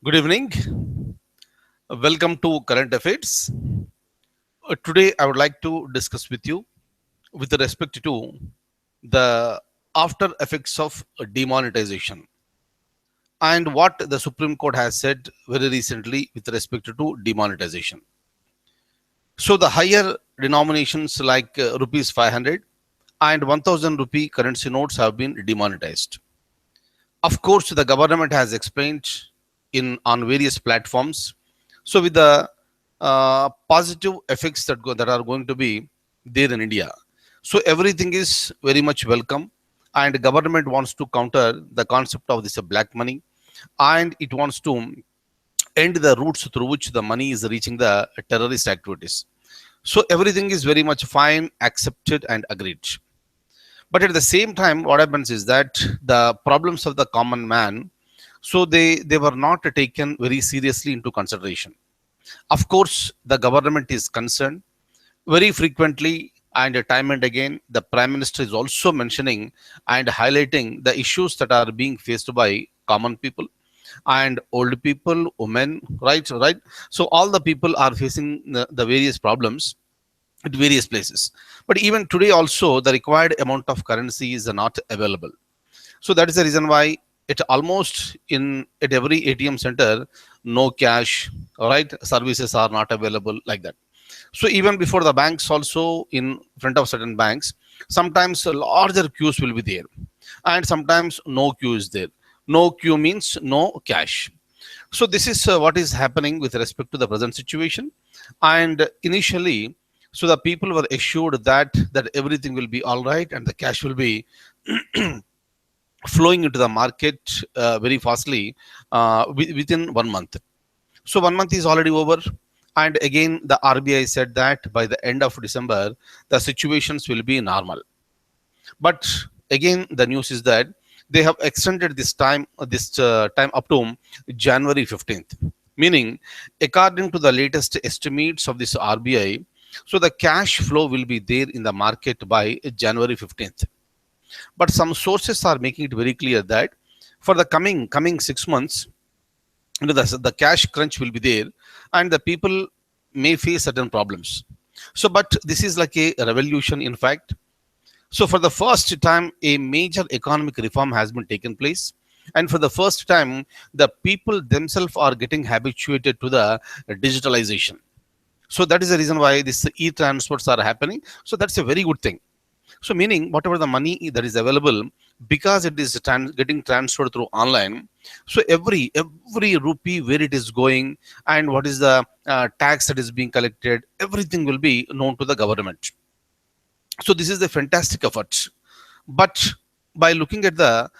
Good evening. Welcome to Current Affairs. Today, I would like to discuss with you with respect to the after effects of demonetization and what the Supreme Court has said very recently with respect to demonetization. So, the higher denominations like rupees 500 and 1000 rupee currency notes have been demonetized. Of course, the government has explained in on various platforms. So, with the positive effects that are going to be there in India, so everything is very much welcome, and government wants to counter the concept of this black money, and it wants to end the routes through which the money is reaching the terrorist activities. So everything is very much fine, accepted, and agreed. But at the same time, what happens is that the problems of the common man, so they were not taken very seriously into consideration. Of course, the government is concerned very frequently, and time and again the prime minister is also mentioning and highlighting the issues that are being faced by common people and old people, women, right. So all the people are facing the various problems at various places. But even today also the required amount of currency is not available. So that is the reason why it almost in at every ATM center, no cash, right? Services are not available like that. So even before the banks also in front of certain banks, sometimes larger queues will be there, and sometimes no queue is there. No queue means no cash. So this is what is happening with respect to the present situation. And initially, so the people were assured that everything will be all right and the cash will be flowing into the market very fastly within 1 month. So 1 month is already over. And again, the RBI said that by the end of December, the situations will be normal. But again, the news is that they have extended this time up to January 15th. Meaning, according to the latest estimates of this RBI, so the cash flow will be there in the market by January 15th. But some sources are making it very clear that for the coming 6 months, the cash crunch will be there, and the people may face certain problems. So, but this is like a revolution, in fact. So, for the first time, a major economic reform has been taken place. And for the first time, the people themselves are getting habituated to the digitalization. So, that is the reason why these e transfers are happening. So, that's a very good thing. So, meaning whatever the money that is available, because it is getting transferred through online. So, every rupee where it is going and what is the tax that is being collected, everything will be known to the government. So this is the fantastic effort. But by looking at the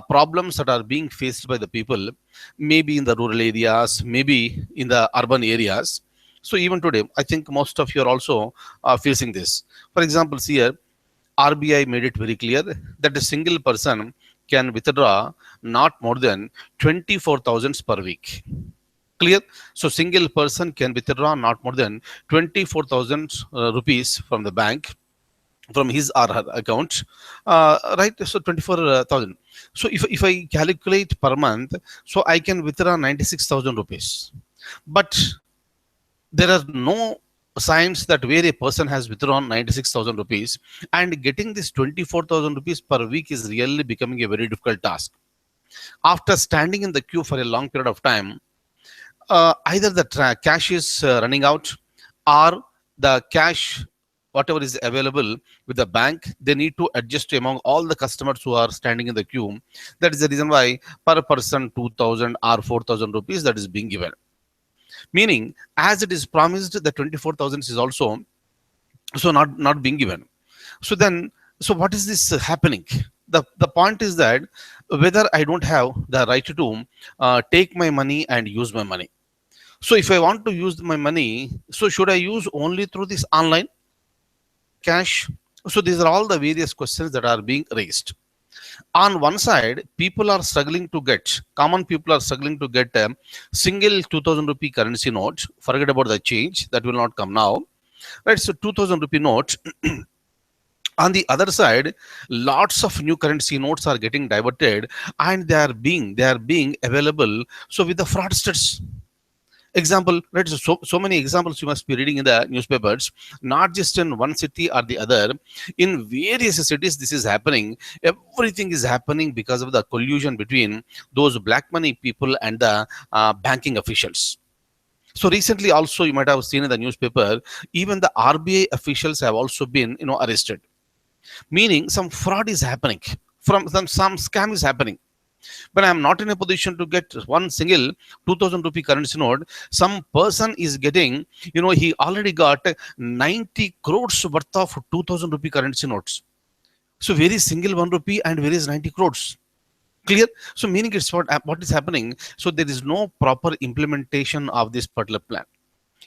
problems that are being faced by the people, maybe in the rural areas, maybe in the urban areas. So even today, I think most of you are also facing this. For example, see here, RBI made it very clear that a single person can withdraw not more than 24,000 per week. Clear? So single person can withdraw not more than 24,000 rupees from the bank, from his or her account, right? So 24,000. So if I calculate per month, so I can withdraw 96,000 rupees. But there are no signs that where a person has withdrawn 96,000 rupees, and getting this 24,000 rupees per week is really becoming a very difficult task. After standing in the queue for a long period of time, either the cash is running out, or the cash whatever is available with the bank, they need to adjust among all the customers who are standing in the queue. That is the reason why per person 2,000 or 4,000 rupees that is being given. Meaning, as it is promised, the 24,000 is also so not being given. So then, so what is this happening? The point is that whether I don't have the right to take my money and use my money. So if I want to use my money, so should I use only through this online cash? So these are all the various questions that are being raised. On one side, people are struggling to get, common people are struggling to get a single 2,000 rupee currency note. Forget about the change, that will not come now. Right, so 2,000 rupee note On the other side, lots of new currency notes are getting diverted, and they are being available, so with the fraudsters. Example, right? So many examples you must be reading in the newspapers, not just in one city or the other. In various cities this is happening. Everything is happening because of the collusion between those black money people and the banking officials. So recently also you might have seen in the newspaper, even the RBI officials have also been, arrested, meaning some fraud is happening, from some scam is happening. When I'm not in a position to get one single 2000 rupee currency note, some person is getting, he already got 90 crores worth of 2000 rupee currency notes. So very single 1 rupee and where is 90 crores? Clear? So meaning it's what is happening. So there is no proper implementation of this particular plan.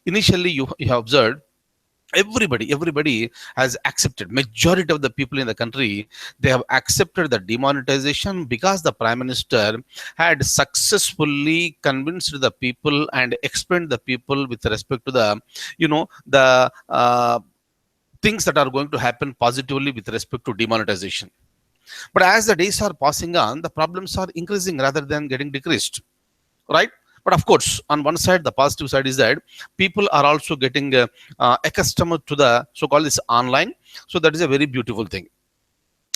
Initially you have observed, everybody has accepted, majority of the people in the country, they have accepted the demonetization because the prime minister had successfully convinced the people and explained the people with respect to the, the things that are going to happen positively with respect to demonetization. But as the days are passing on, the problems are increasing rather than getting decreased, right? But of course, on one side, the positive side is that people are also getting accustomed to the so-called this online. So that is a very beautiful thing.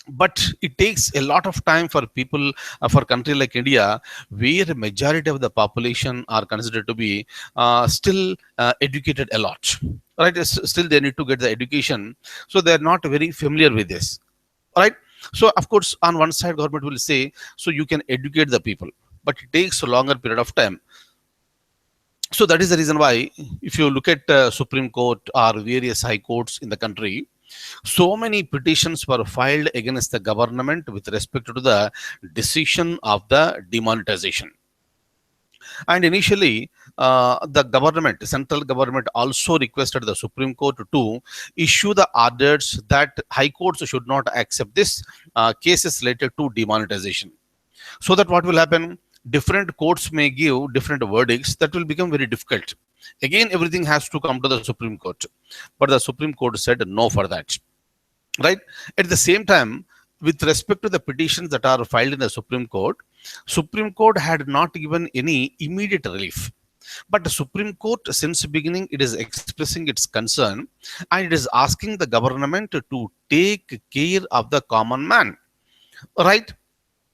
But it takes a lot of time for people, for country like India, where the majority of the population are considered to be still educated a lot, right? Still they need to get the education, so they're not very familiar with this, right? So of course, on one side government will say, so you can educate the people, but it takes a longer period of time. So that is the reason why, if you look at Supreme Court or various high courts in the country, so many petitions were filed against the government with respect to the decision of the demonetization. And initially, the government, central government, also requested the Supreme Court to issue the orders that high courts should not accept this cases related to demonetization. So that what will happen? Different courts may give different verdicts. That will become very difficult. Again, everything has to come to the Supreme Court. But the Supreme Court said no for that. Right? At the same time, with respect to the petitions that are filed in the Supreme Court had not given any immediate relief. But the Supreme Court, since beginning, it is expressing its concern, and it is asking the government to take care of the common man. Right?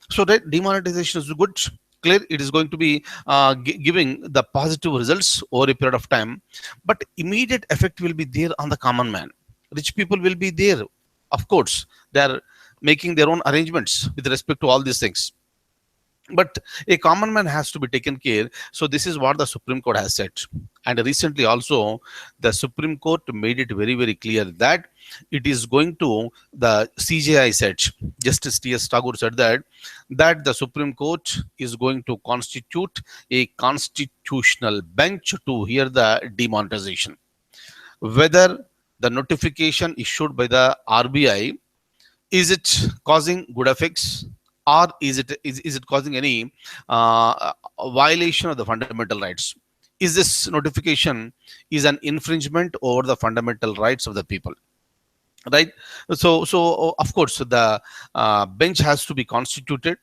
So that demonetization is good. Clear, it is going to be giving the positive results over a period of time, but immediate effect will be there on the common man. Rich people will be there, of course. They are making their own arrangements with respect to all these things. But a common man has to be taken care. So this is what the Supreme Court has said. And recently also, the Supreme Court made it very, very clear that it is going to, the CJI said, Justice T.S. Tagore said that the Supreme Court is going to constitute a constitutional bench to hear the demonetization. Whether the notification issued by the RBI, is it causing good effects, or is it causing any violation of the fundamental rights? Is this notification is an infringement over the fundamental rights of the people, right? So of course the bench has to be constituted,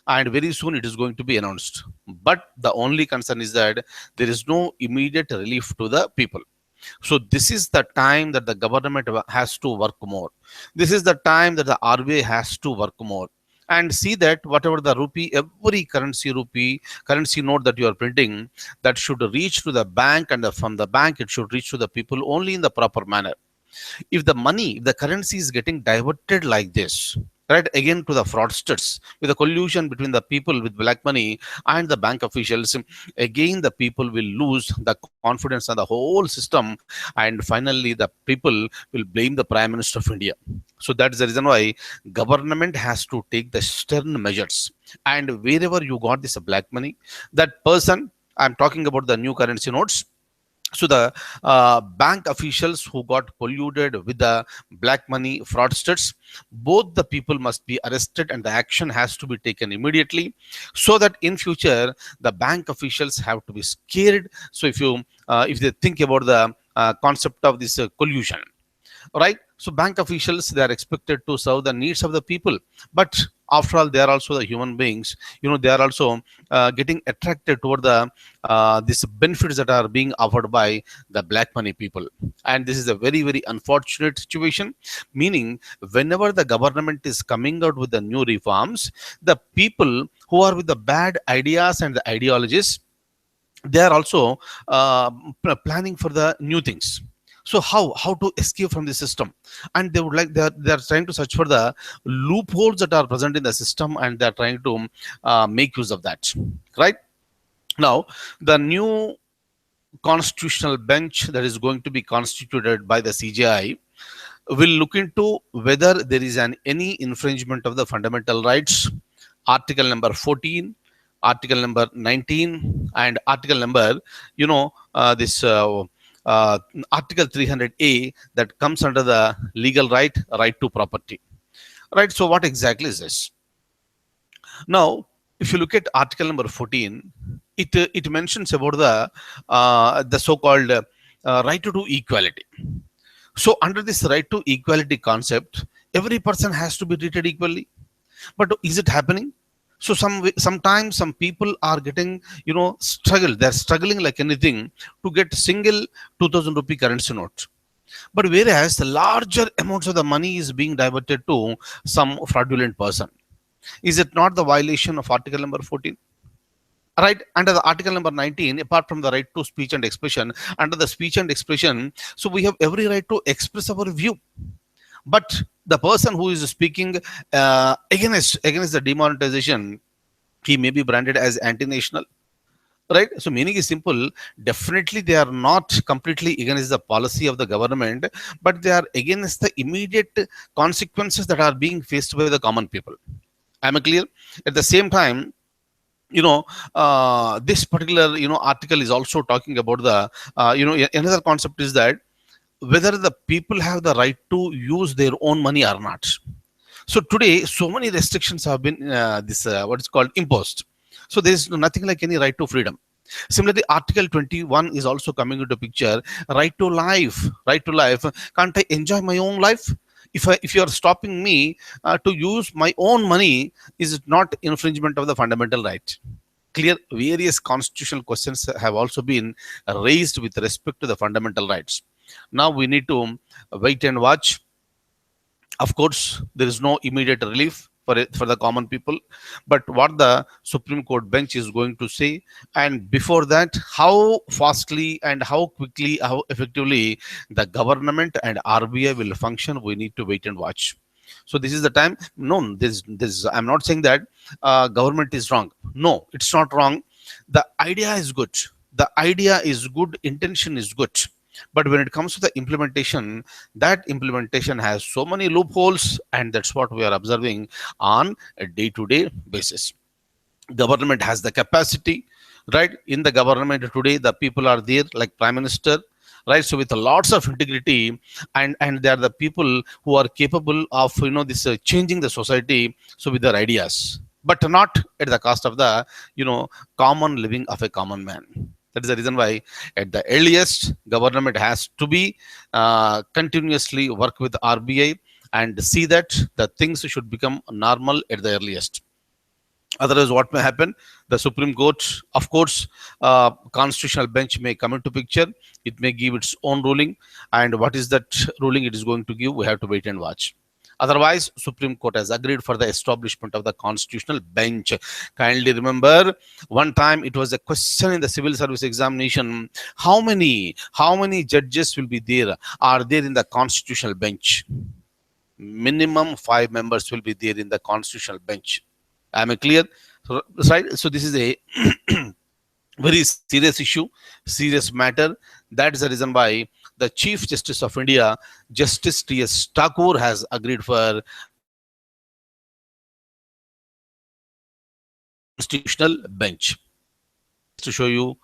and very soon it is going to be announced. But the only concern is that there is no immediate relief to the people. So this is the time that the government has to work more. This is the time that the RBI has to work more and see that whatever the rupee, every currency note that you are printing, that should reach to the bank, and from the bank it should reach to the people only in the proper manner. If the money, if the currency is getting diverted like this, right, again to the fraudsters, with the collusion between the people with black money and the bank officials, again the people will lose the confidence on the whole system, and finally the people will blame the Prime Minister of India. So that is the reason why government has to take the stern measures. And wherever you got this black money, that person, I'm talking about the new currency notes, so the bank officials who got polluted with the black money fraudsters, both the people must be arrested, and the action has to be taken immediately, so that in future the bank officials have to be scared. So if they think about the concept of this collusion, right? So bank officials, they are expected to serve the needs of the people, but after all, they are also the human beings. They are also getting attracted toward the these benefits that are being offered by the black money people, and this is a very very unfortunate situation. Meaning, whenever the government is coming out with the new reforms, the people who are with the bad ideas and the ideologies, they are also planning for the new things. So how to escape from the system, and they would like, they are trying to search for the loopholes that are present in the system, and they are trying to make use of that, right? Now, the new constitutional bench that is going to be constituted by the CJI will look into whether there is any infringement of the fundamental rights. Article number 14, Article number 19, and Article number, this uh, Article 300A, that comes under the legal right to property. Right. So, what exactly is this? Now, if you look at Article number 14, it mentions about the so-called right to do equality. So, under this right to equality concept, every person has to be treated equally. But is it happening? So sometimes some people are getting, struggle. They're struggling like anything to get single 2,000 rupee currency note. But whereas the larger amounts of the money is being diverted to some fraudulent person, is it not the violation of Article number 14? Right, under the Article number 19, apart from the right to speech and expression, under the speech and expression, so we have every right to express our view. But the person who is speaking against the demonetization, he may be branded as anti-national, right? So meaning is simple. Definitely they are not completely against the policy of the government, but they are against the immediate consequences that are being faced by the common people. Am I clear? At the same time, this particular article is also talking about the another concept is that whether the people have the right to use their own money or not. So today, so many restrictions have been this what is called imposed. So there is nothing like any right to freedom. Similarly, Article 21 is also coming into picture. Right to life, right to life. Can't I enjoy my own life? If you are stopping me to use my own money, is it not infringement of the fundamental right? Clear. Various constitutional questions have also been raised with respect to the fundamental rights. Now we need to wait and watch. Of course, there is no immediate relief for the common people, but what the Supreme Court bench is going to say, and before that, how fastly and how quickly, how effectively the government and RBI will function, we need to wait and watch. So this is the time. No, this. I'm not saying that government is wrong. No, it's not wrong. The idea is good. The idea is good. Intention is good. But when it comes to the implementation, that implementation has so many loopholes, and that's what we are observing on a day-to-day basis. Government has the capacity, right? In the government today, the people are there, like Prime Minister, right? So with lots of integrity, and they are the people who are capable of this changing the society. So with their ideas, but not at the cost of the common living of a common man. That is the reason why, at the earliest, government has to be continuously work with RBI and see that the things should become normal at the earliest. Otherwise, what may happen? The Supreme Court, of course, constitutional bench may come into picture. It may give its own ruling, and what is that ruling it is going to give? We have to wait and watch. Otherwise, Supreme Court has agreed for the establishment of the constitutional bench. Kindly remember, one time it was a question in the civil service examination: how many judges will be there? Are there in the constitutional bench? Minimum 5 members will be there in the constitutional bench. Am I clear? So, right. So this is a very serious issue, serious matter. That is the reason why the Chief Justice of India, Justice T.S. Thakur, has agreed for the establishment of the constitutional bench. Just to show you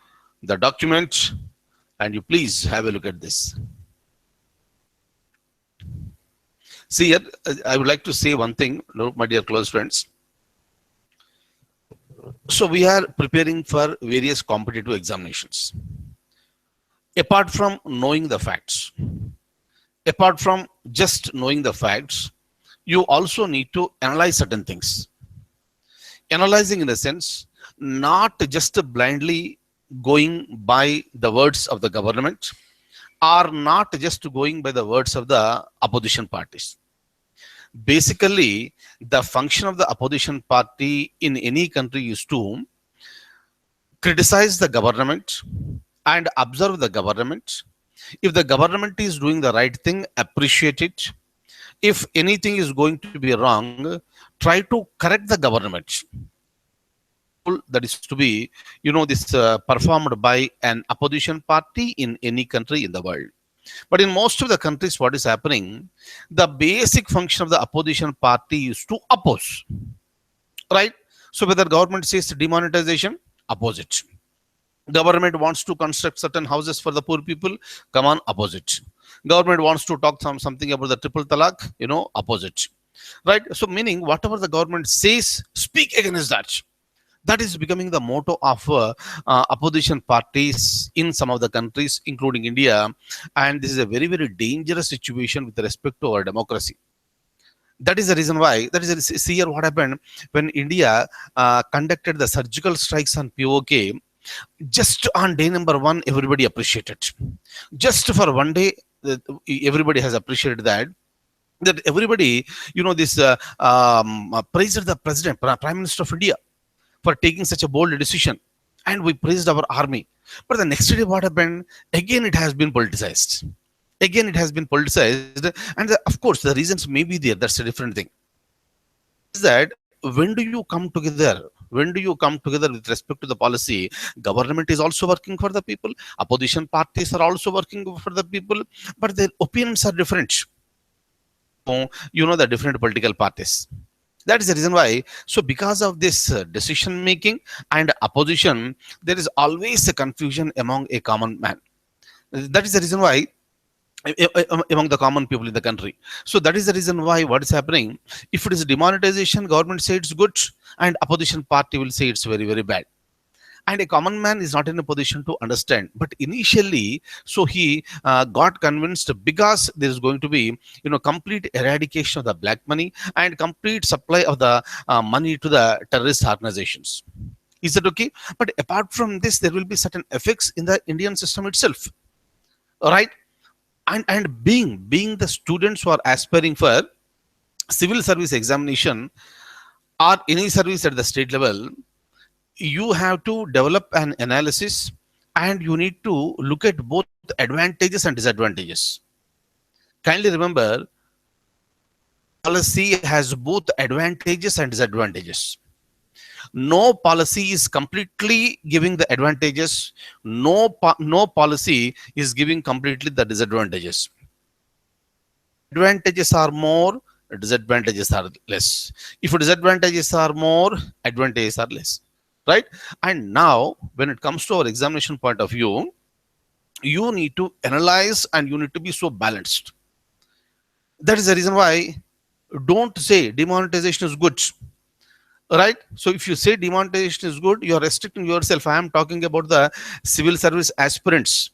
the document, and you please have a look at this. See here, I would like to say one thing, my dear close friends. So we are preparing for various competitive examinations. Apart from knowing the facts, Apart from just knowing the facts, you also need to analyze certain things. Analyzing in a sense, not just blindly going by the words of the government, or not just going by the words of the opposition parties. Basically, the function of the opposition party in any country is to criticize the government and observe the government. If the government is doing the right thing, appreciate it. If anything is going to be wrong, try to correct the government. That is to be, this performed by an opposition party in any country in the world. But in most of the countries, what is happening? The basic function of the opposition party is to oppose, right? So whether government says demonetization, oppose it. Government wants to construct certain houses for the poor people, come on, oppose it. Government wants to talk something about the triple talaq, oppose it. Right? So meaning whatever the government says, speak against that. That is becoming the motto of opposition parties in some of the countries, including India. And this is a very, very dangerous situation with respect to our democracy. That is the reason why, see here what happened when India conducted the surgical strikes on POK. Just on day number one, everybody appreciated. Just for one day, everybody has appreciated that. That everybody, this praised the president, Prime Minister of India, for taking such a bold decision, and we praised our army. But the next day, what happened? Again, it has been politicized. Again, it has been politicized, and of course, the reasons may be there. That's a different thing. Is that when do you come together? When do you come together with respect to the policy? Government is also working for the people. Opposition parties are also working for the people, but their opinions are different. The different political parties. That is the reason why. So because of this decision making and opposition, there is always a confusion among a common man. That is the reason why among the common people in the country. So that is the reason why what is happening. If it is demonetization, government say it's good, and opposition party will say it's very, very bad. And a common man is not in a position to understand. But initially, so he got convinced because there is going to be, complete eradication of the black money and complete supply of the money to the terrorist organizations. Is that okay? But apart from this, there will be certain effects in the Indian system itself. All right. And being the students who are aspiring for civil service examination or any service at the state level, you have to develop an analysis and you need to look at both advantages and disadvantages. Kindly remember, policy has both advantages and disadvantages. No policy is completely giving the advantages. No policy is giving completely the disadvantages. Advantages are more, disadvantages are less. If disadvantages are more, advantages are less. Right? And now, when it comes to our examination point of view, you need to analyze and you need to be so balanced. That is the reason why don't say demonetization is good. Right? So if you say demonetization is good, you are restricting yourself. I am talking about the civil service aspirants.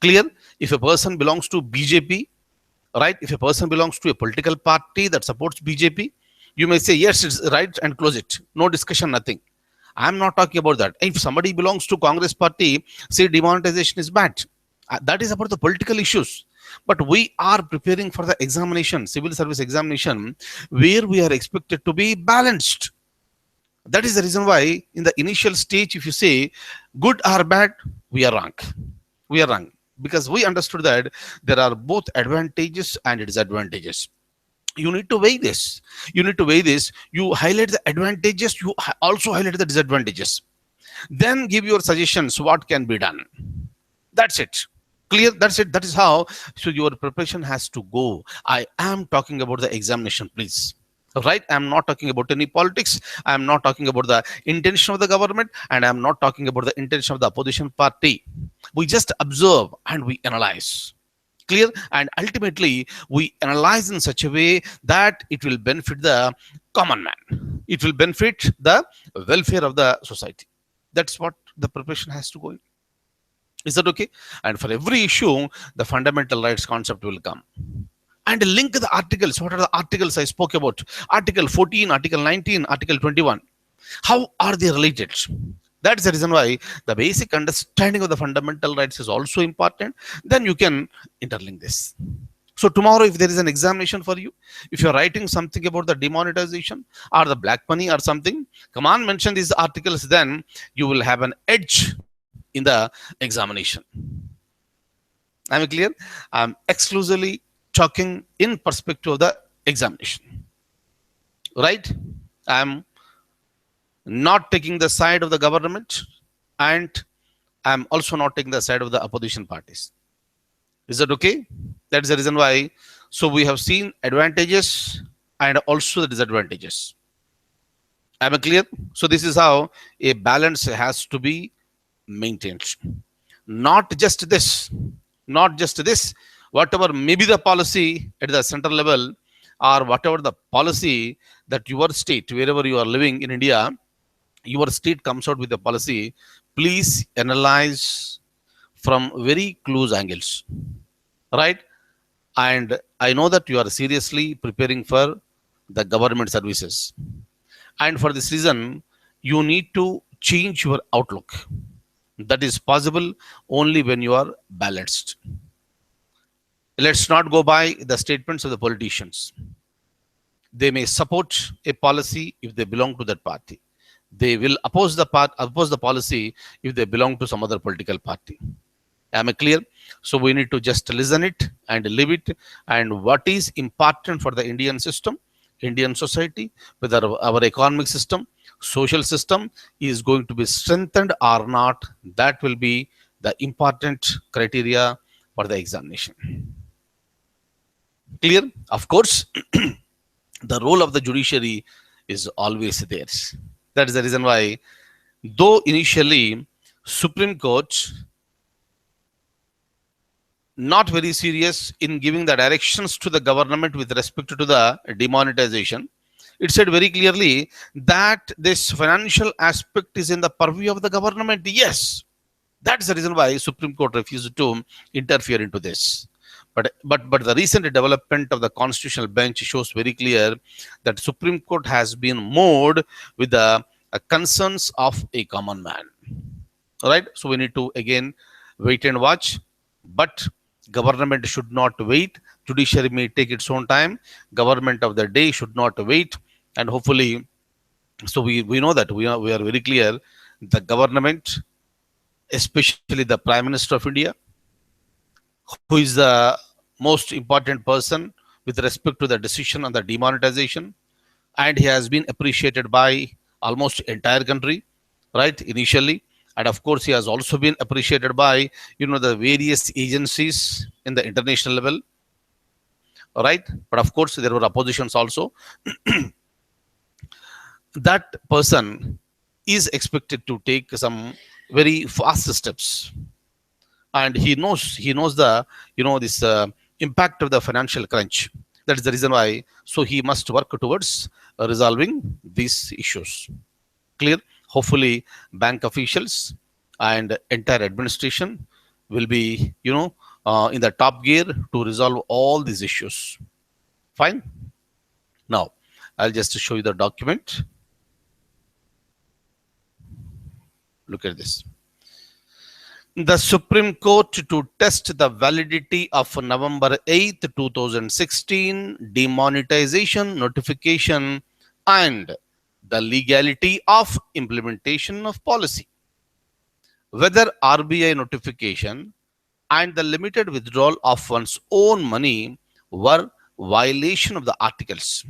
Clear? If a person belongs to BJP, right? If a person belongs to a political party that supports BJP, you may say, yes, it's right, and close it. No discussion, nothing. I'm not talking about that. If somebody belongs to Congress party, say demonetization is bad. That is about the political issues. But we are preparing for the examination, civil service examination, where we are expected to be balanced. That is the reason why in the initial stage, if you say good or bad, we are wrong. We are wrong. Because we understood that there are both advantages and disadvantages. You need to weigh this. You need to weigh this. You highlight the advantages. You also highlight the disadvantages. Then give your suggestions. What can be done? That's it. Clear? That's it. That is how. So your preparation has to go. I am talking about the examination, please. Right? I am not talking about any politics. I am not talking about the intention of the government, and I am not talking about the intention of the opposition party. We just observe and we analyze. Clear? And ultimately, we analyze in such a way that it will benefit the common man. It will benefit the welfare of the society. That's what the preparation has to go in. Is that okay? And for every issue, the fundamental rights concept will come. And link the articles. What are the articles I spoke about? Article 14, Article 19, Article 21. How are they related? That's the reason why the basic understanding of the fundamental rights is also important. Then you can interlink this. So tomorrow, if there is an examination for you, if you're writing something about the demonetization or the black money or something, come on, mention these articles, then you will have an edge in the examination. Am I clear? I'm exclusively talking in perspective of the examination. Right? I'm not taking the side of the government, and I'm also not taking the side of the opposition parties. Is that okay? That's the reason why. So we have seen advantages and also the disadvantages. Am I clear? So this is how a balance has to be maintained. Not just this, not just this. Whatever may be the policy at the central level, or whatever the policy that your state, wherever you are living in India, your state comes out with a policy, please analyze from very close angles, right? And I know that you are seriously preparing for the government services. And for this reason, you need to change your outlook. That is possible only when you are balanced. Let's not go by the statements of the politicians. They may support a policy if they belong to that party. They will oppose the policy if they belong to some other political party. Am I clear? So we need to just listen it and live it. And what is important for the Indian system, Indian society, whether our economic system, social system is going to be strengthened or not, that will be the important criteria for the examination. Clear? Of course, the role of the judiciary is always there. That is the reason why, though initially Supreme Court not very serious in giving the directions to the government with respect to the demonetization, it said very clearly that this financial aspect is in the purview of the government. Yes, that's the reason why Supreme Court refused to interfere into this. But the recent development of the constitutional bench shows very clear that Supreme Court has been moved with the concerns of a common man. All right. So we need to again wait and watch. But government should not wait. Judiciary may take its own time. Government of the day should not wait. And hopefully, so we know that we are very clear. The government, especially the Prime Minister of India, who is the most important person with respect to the decision on the demonetization, and he has been appreciated by almost entire country, right, initially. And of course, he has also been appreciated by the various agencies in the international level, right? But of course, there were oppositions also. That person is expected to take some very fast steps, and he knows the this impact of the financial crunch. That is the reason why. So he must work towards resolving these issues. Clear? Hopefully, bank officials and entire administration will be in the top gear to resolve all these issues. Fine. Now, I'll just show you the document. Look at this. The Supreme Court to test the validity of November 8th, 2016 demonetization notification and the legality of implementation of policy. Whether RBI notification and the limited withdrawal of one's own money were violation of the articles.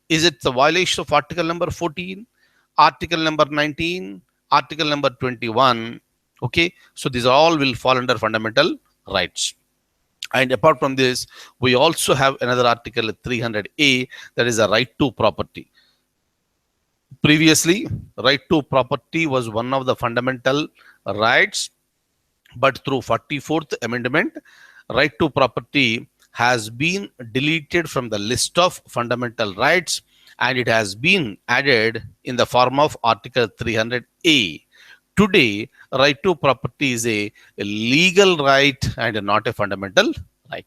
Is it the violation of article number 14, article number 19, article number 21? Okay, so these all will fall under fundamental rights. And apart from this, we also have another article 300A, that is a right to property. Previously, right to property was one of the fundamental rights, but through 44th Amendment, right to property has been deleted from the list of fundamental rights, and it has been added in the form of Article 300A Today, right to property is a legal right and not a fundamental right.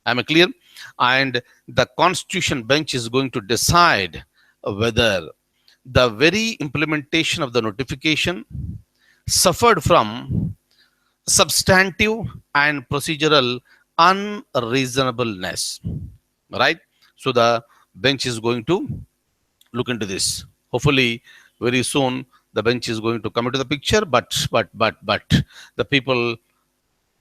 Am I clear? And the Constitution bench is going to decide whether the very implementation of the notification suffered from substantive and procedural unreasonableness. Right? So the bench is going to look into this. Hopefully, very soon the bench is going to come into the picture. But the people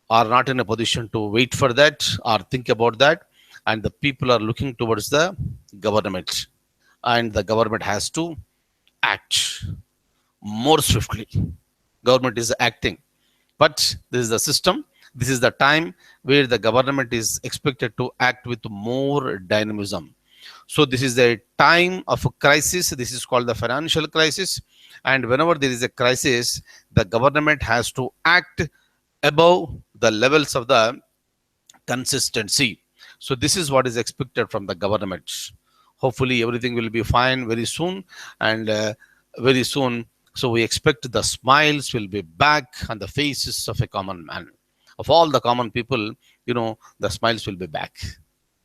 are not in a position to wait for that or think about that, and the people are looking towards the government, and the government has to act more swiftly. Government is acting, but this is the system. This is the time where the government is expected to act with more dynamism. So this is a time of a crisis. This is called the financial crisis. And whenever there is a crisis, the government has to act above the levels of the consistency. So this is what is expected from the government. Hopefully everything will be fine very soon, and very soon. So we expect the smiles will be back on the faces of a common man, of all the common people. The smiles will be back.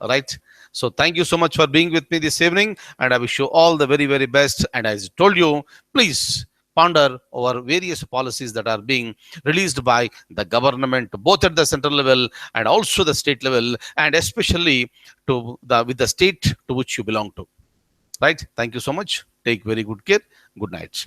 All right. So thank you so much for being with me this evening, and I wish you all the very, very best. And as I told you, please ponder over various policies that are being released by the government, both at the central level and also the state level, and especially to the with the state to which you belong to. Right. Thank you so much. Take very good care. Good night.